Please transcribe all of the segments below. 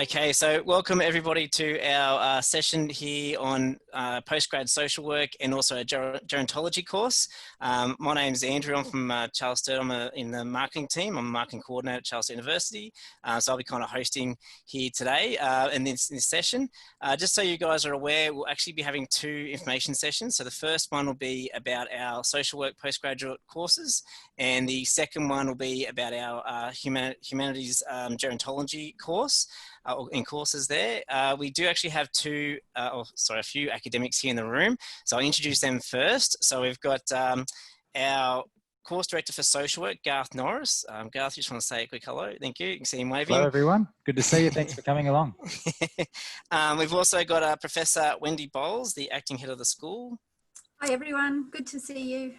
Okay, so welcome everybody to our session here on postgrad social work and also a gerontology course. My name is Andrew. I'm from Charles Sturt. I'm in the marketing team. I'm a marketing coordinator at Charles University. So I'll be kind of hosting here today in this session. Just so you guys are aware, we'll actually be having two information sessions. So the first one will be about our social work postgraduate courses, and the second one will be about our humanities gerontology course. In courses there. We do actually have a few academics here in the room. So I'll introduce them first. So we've got our course director for social work, Garth Norris. Garth, you just want to say a quick hello. Thank you. You can see him waving. Hello, everyone. Good to see you. Thanks for coming along. We've also got Professor Wendy Bowles, the acting head of the school. Hi, everyone. Good to see you.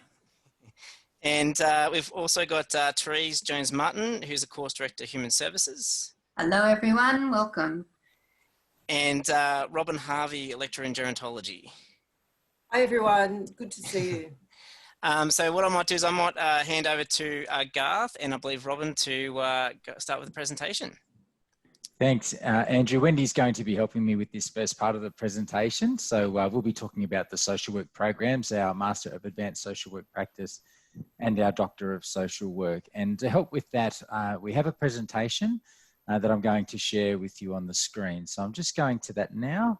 And we've also got Therese Jones-Martin, who's the course director of Human Services. Hello, everyone. Welcome. And Robin Harvey, lecturer in gerontology. Hi, everyone. Good to see you. So what I might do is I might hand over to Garth and I believe Robin to start with the presentation. Thanks, Andrew. Wendy's going to be helping me with this first part of the presentation. So we'll be talking about the social work programs, our Master of Advanced Social Work Practice and our Doctor of Social Work. And to help with that, we have a presentation that I'm going to share with you on the screen. So I'm just going to that now.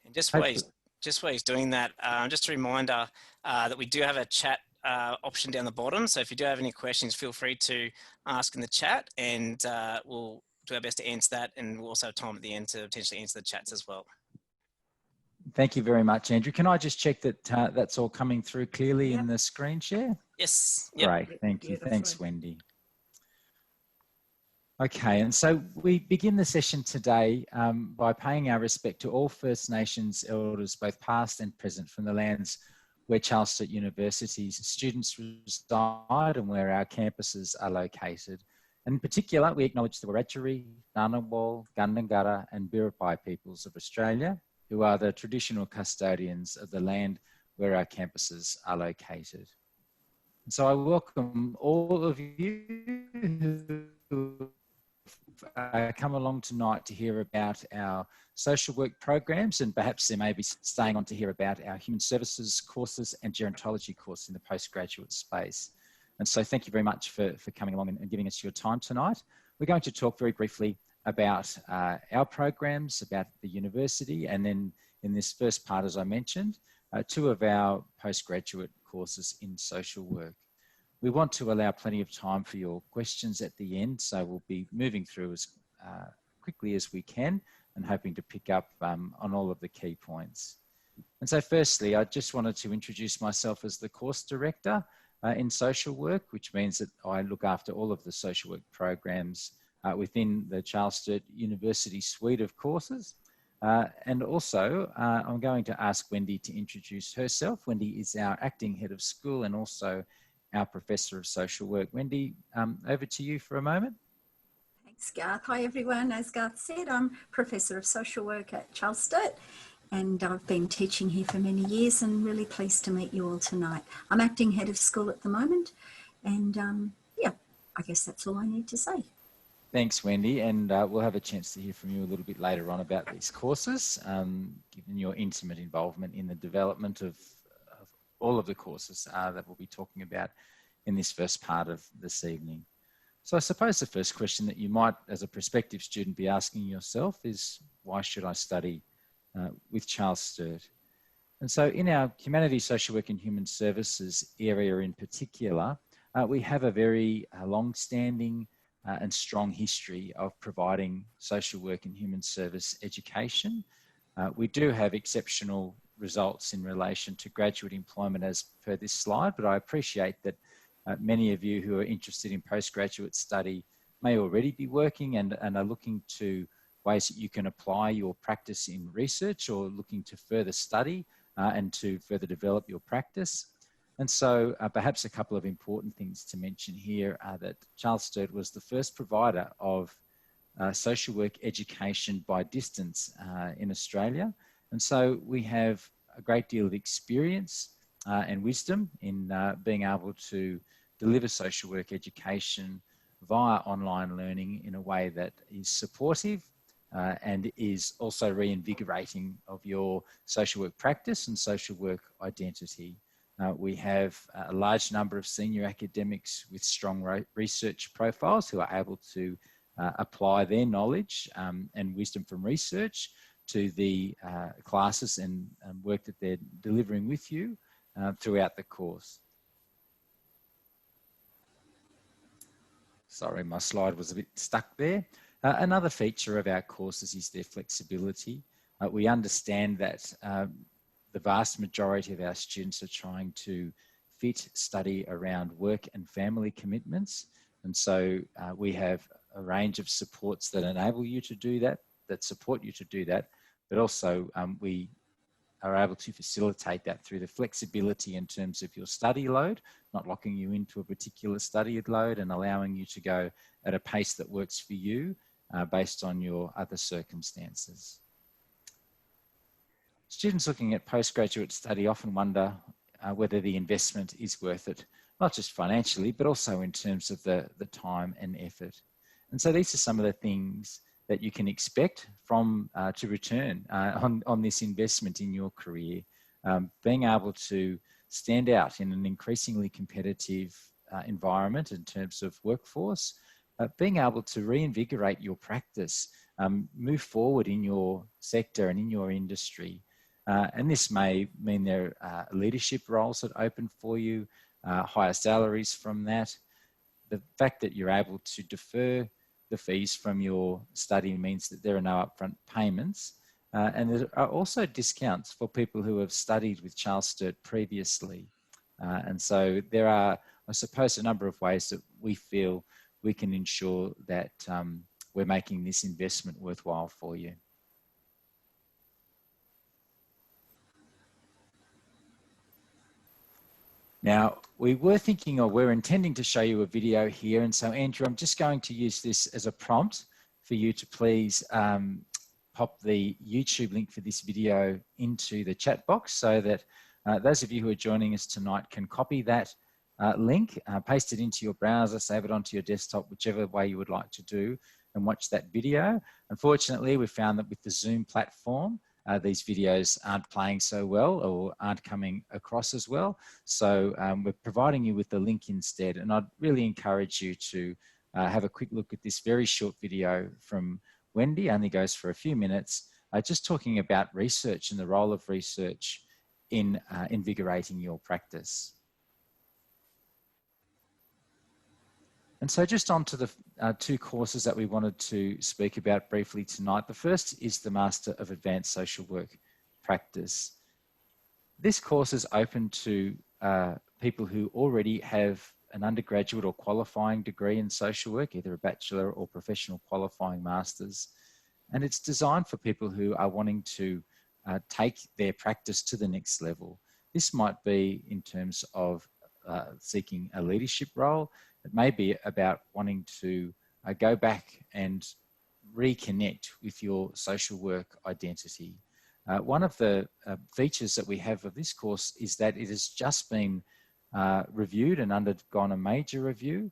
And just while he's doing that, just a reminder that we do have a chat option down the bottom. So if you do have any questions, feel free to ask in the chat and we'll do our best to answer that. And we'll also have time at the end to potentially answer the chats as well. Thank you very much, Andrew. Can I just check that that's all coming through clearly in the screen share? Yes. Yep. Great, thank you. Thanks, Wendy. Okay, and so we begin the session today by paying our respect to all First Nations elders, both past and present, from the lands where Charles Sturt University's students reside and where our campuses are located. And in particular, we acknowledge the Wiradjuri, Ngunnawal, Gundungurra and Biripi peoples of Australia, who are the traditional custodians of the land where our campuses are located. And so I welcome all of you who come along tonight to hear about our social work programs, and perhaps they may be staying on to hear about our human services courses and gerontology course in the postgraduate space. And so thank you very much for coming along and giving us your time tonight. We're going to talk very briefly about our programs, about the university, and then in this first part, as I mentioned, two of our postgraduate courses in social work. We want to allow plenty of time for your questions at the end, so we'll be moving through as quickly as we can and hoping to pick up on all of the key points. And so firstly, I just wanted to introduce myself as the course director in social work, which means that I look after all of the social work programs within the Charles Sturt University suite of courses. And also, I'm going to ask Wendy to introduce herself. Wendy is our acting head of school and also our Professor of Social Work. Wendy, over to you for a moment. Thanks, Garth. Hi, everyone. As Garth said, I'm Professor of Social Work at Charles Sturt, and I've been teaching here for many years and really pleased to meet you all tonight. I'm acting head of school at the moment, and yeah, I guess that's all I need to say. Thanks, Wendy, and we'll have a chance to hear from you a little bit later on about these courses, given your intimate involvement in the development of all of the courses that we'll be talking about in this first part of this evening. So I suppose the first question that you might, as a prospective student, be asking yourself is, why should I study with Charles Sturt? And so in our Humanities, Social Work and Human Services area in particular, we have a very long-standing and strong history of providing social work and human service education. We do have exceptional results in relation to graduate employment as per this slide, but I appreciate that many of you who are interested in postgraduate study may already be working and are looking to ways that you can apply your practice in research or looking to further study and to further develop your practice. And so perhaps a couple of important things to mention here are that Charles Sturt was the first provider of social work education by distance in Australia. And so we have a great deal of experience and wisdom in being able to deliver social work education via online learning in a way that is supportive and is also reinvigorating of your social work practice and social work identity. We have a large number of senior academics with strong research profiles who are able to apply their knowledge and wisdom from research to the classes and work that they're delivering with you throughout the course. Sorry, my slide was a bit stuck there. Another feature of our courses is their flexibility. We understand that the vast majority of our students are trying to fit study around work and family commitments. And so we have a range of supports that enable you to do that, that support you to do that, but also we are able to facilitate that through the flexibility in terms of your study load, not locking you into a particular study load and allowing you to go at a pace that works for you based on your other circumstances. Students looking at postgraduate study often wonder whether the investment is worth it, not just financially, but also in terms of the time and effort. And so these are some of the things that you can expect from to return on this investment in your career. Being able to stand out in an increasingly competitive environment in terms of workforce, being able to reinvigorate your practice, move forward in your sector and in your industry. And this may mean there are leadership roles that open for you, higher salaries from that. The fact that you're able to defer the fees from your study means that there are no upfront payments. And there are also discounts for people who have studied with Charles Sturt previously. And so there are, I suppose, a number of ways that we feel we can ensure that we're making this investment worthwhile for you. Now, we were thinking, or we're intending to show you a video here. And so, Andrew, I'm just going to use this as a prompt for you to please pop the YouTube link for this video into the chat box so that those of you who are joining us tonight can copy that link, paste it into your browser, save it onto your desktop, whichever way you would like to do, and watch that video. Unfortunately, we found that with the Zoom platform, these videos aren't playing so well or aren't coming across as well. So we're providing you with the link instead. And I'd really encourage you to have a quick look at this very short video from Wendy, only goes for a few minutes, just talking about research and the role of research in invigorating your practice. And so just on to the two courses that we wanted to speak about briefly tonight. The first is the Master of Advanced Social Work Practice. This course is open to people who already have an undergraduate or qualifying degree in social work, either a bachelor or professional qualifying masters. And it's designed for people who are wanting to take their practice to the next level. This might be in terms of seeking a leadership role. It may be about wanting to go back and reconnect with your social work identity. One of the features that we have of this course is that it has just been reviewed and undergone a major review.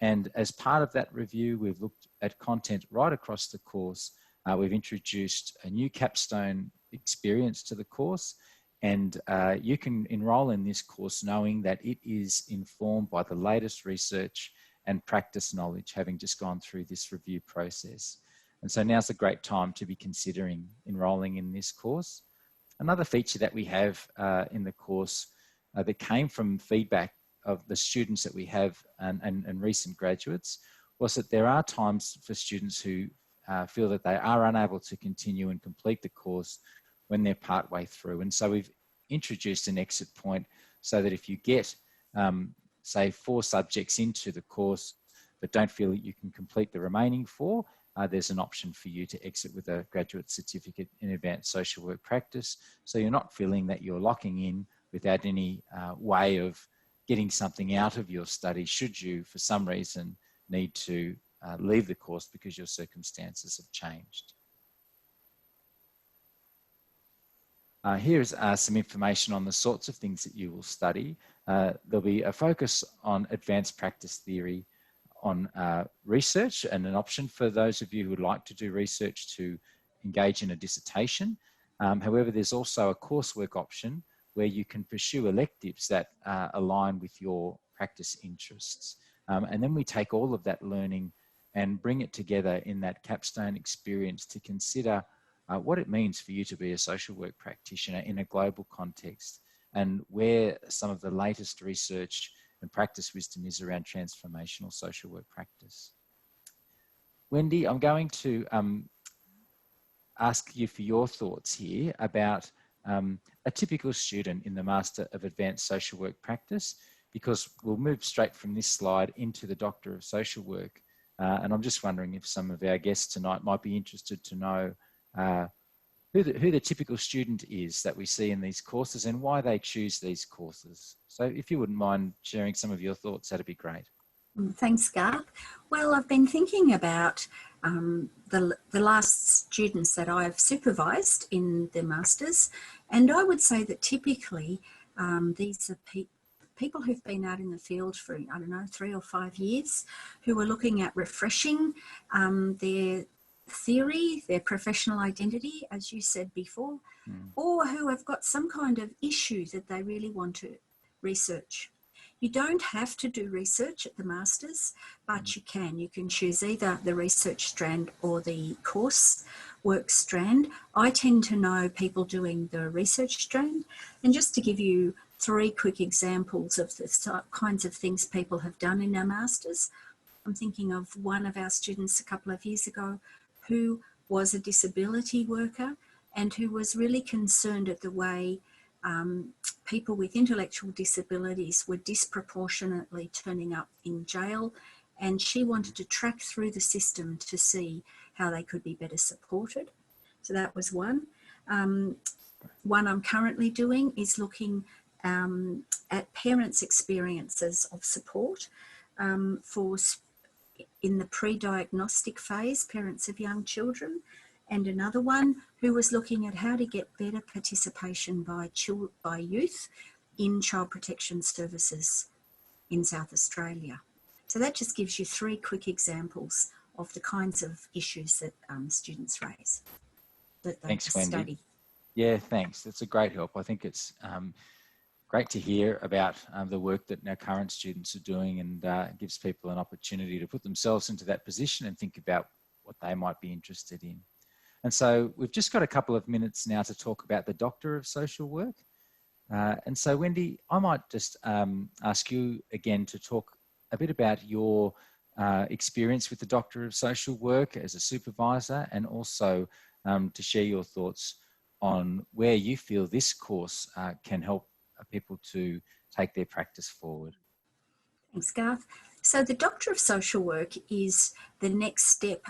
And as part of that review, we've looked at content right across the course. We've introduced a new capstone experience to the course. And you can enroll in this course knowing that it is informed by the latest research and practice knowledge, having just gone through this review process. And so now's a great time to be considering enrolling in this course. Another feature that we have in the course that came from feedback of the students that we have and recent graduates was that there are times for students who feel that they are unable to continue and complete the course when they're partway through. And so we've introduced an exit point so that if you get, say, 4 subjects into the course, but don't feel that you can complete the remaining 4, there's an option for you to exit with a graduate certificate in advanced social work practice. So you're not feeling that you're locking in without any way of getting something out of your study should you, for some reason, need to leave the course because your circumstances have changed. Here's some information on the sorts of things that you will study. There'll be a focus on advanced practice theory, on research and an option for those of you who would like to do research to engage in a dissertation. However, there's also a coursework option where you can pursue electives that align with your practice interests. And then we take all of that learning and bring it together in that capstone experience to consider what it means for you to be a social work practitioner in a global context, and where some of the latest research and practice wisdom is around transformational social work practice. Wendy, I'm going to ask you for your thoughts here about a typical student in the Master of Advanced Social Work practice, because we'll move straight from this slide into the Doctor of Social Work. And I'm just wondering if some of our guests tonight might be interested to know who the typical student is that we see in these courses and why they choose these courses. So if you wouldn't mind sharing some of your thoughts, that'd be great. Thanks, Garth. Well, I've been thinking about the last students that I've supervised in the Masters, and I would say that typically these are people who've been out in the field for, I don't know, 3 or 5 years, who are looking at refreshing their theory, their professional identity, as you said before, or who have got some kind of issue that they really want to research. You don't have to do research at the Masters, but you can. You can choose either the research strand or the course work strand. I tend to know people doing the research strand. And just to give you 3 quick examples of the kinds of things people have done in our Masters, I'm thinking of one of our students a couple of years ago who was a disability worker and who was really concerned at the way people with intellectual disabilities were disproportionately turning up in jail, and she wanted to track through the system to see how they could be better supported. So that was one. One I'm currently doing is looking at parents' experiences of support for in the pre-diagnostic phase, parents of young children, and another one who was looking at how to get better participation by youth in child protection services in South Australia. So that just gives you 3 quick examples of the kinds of issues that students raise that they Thanks, Wendy. study. Yeah, thanks. That's a great help. I think it's great to hear about the work that our current students are doing, and gives people an opportunity to put themselves into that position and think about what they might be interested in. And so we've just got a couple of minutes now to talk about the Doctor of Social Work. And so Wendy, I might just ask you again to talk a bit about your experience with the Doctor of Social Work as a supervisor, and also to share your thoughts on where you feel this course can help people to take their practice forward. Thanks, Garth. So the Doctor of Social Work is the next step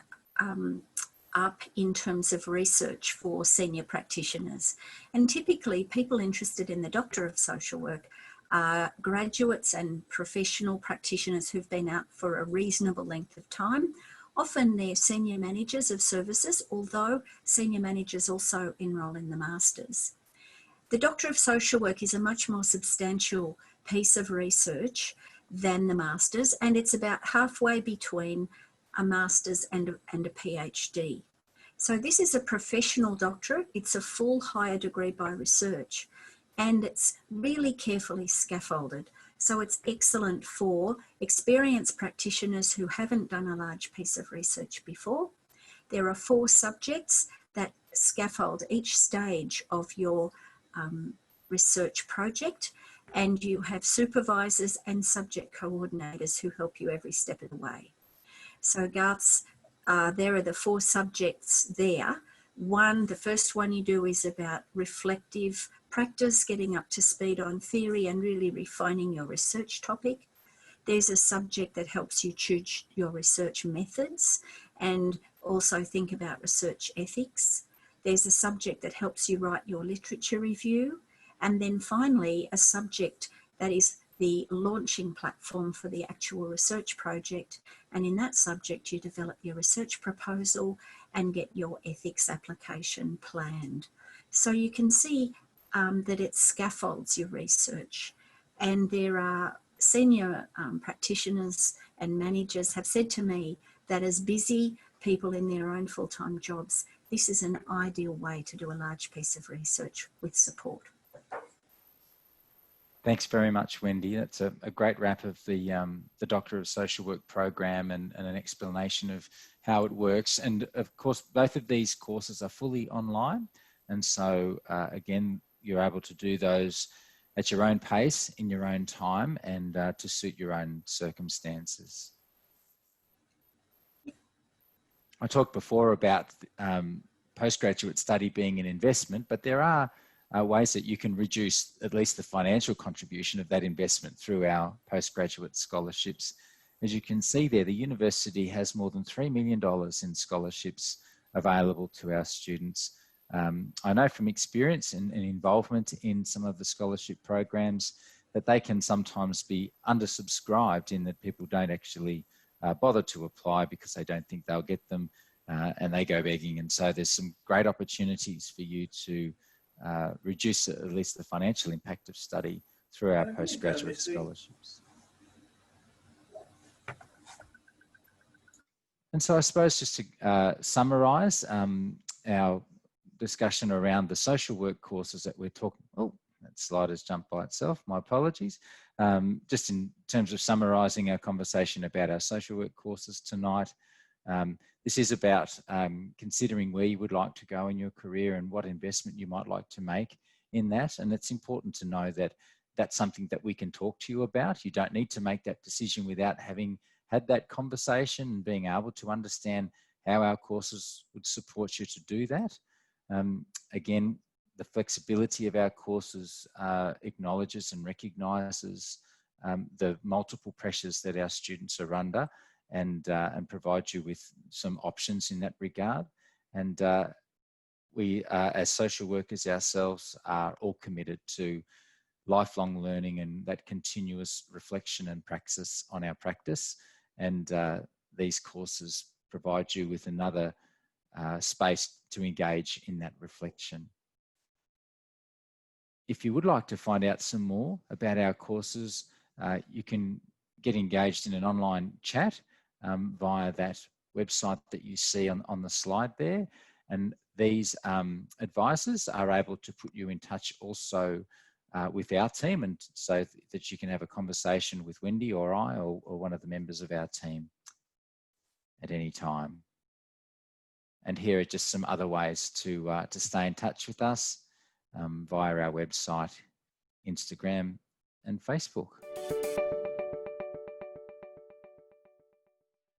up in terms of research for senior practitioners. And typically people interested in the Doctor of Social Work are graduates and professional practitioners who've been out for a reasonable length of time. Often they're senior managers of services, although senior managers also enrol in the Masters. The Doctor of Social Work is a much more substantial piece of research than the Masters, and it's about halfway between a Masters and a PhD. So this is a professional doctorate. It's a full higher degree by research, and it's really carefully scaffolded. So it's excellent for experienced practitioners who haven't done a large piece of research before. There are 4 subjects that scaffold each stage of your research project, and you have supervisors and subject coordinators who help you every step of the way. So Garth's, there are the 4 subjects there. The first one you do is about reflective practice, getting up to speed on theory and really refining your research topic. There's a subject that helps you choose your research methods and also think about research ethics. There's a subject that helps you write your literature review. And then finally, a subject that is the launching platform for the actual research project. And in that subject, you develop your research proposal and get your ethics application planned. So you can see that it scaffolds your research. And there are senior practitioners and managers have said to me that as busy people in their own full-time jobs, this is an ideal way to do a large piece of research with support. Thanks very much, Wendy. That's a great wrap of the Doctor of Social Work program and an explanation of how it works. And of course, both of these courses are fully online. And so again, you're able to do those at your own pace, in your own time, and to suit your own circumstances. I talked before about postgraduate study being an investment, but there are ways that you can reduce at least the financial contribution of that investment through our postgraduate scholarships. As you can see there, the university has more than $3 million in scholarships available to our students. I know from experience and involvement in some of the scholarship programs that they can sometimes be undersubscribed, in that people don't actually bother to apply because they don't think they'll get them, and they go begging. And so there's some great opportunities for you to reduce at least the financial impact of study through our postgraduate scholarships. And so I suppose just to summarise our discussion around the social work courses that we're talking, oh, that slide has jumped by itself, my apologies. Just in terms of summarising our conversation about our social work courses tonight, this is about considering where you would like to go in your career and what investment you might like to make in that. And it's important to know that that's something that we can talk to you about. You don't need to make that decision without having had that conversation and being able to understand how our courses would support you to do that. Again, the flexibility of our courses acknowledges and recognises the multiple pressures that our students are under, and provide you with some options in that regard. And we, as social workers ourselves, are all committed to lifelong learning and that continuous reflection and praxis on our practice. And these courses provide you with another space to engage in that reflection. If you would like to find out some more about our courses, you can get engaged in an online chat via that website that you see on the slide there. And these advisors are able to put you in touch also with our team, and so that you can have a conversation with Wendy or I or one of the members of our team at any time. And here are just some other ways to stay in touch with us via our website, Instagram and Facebook.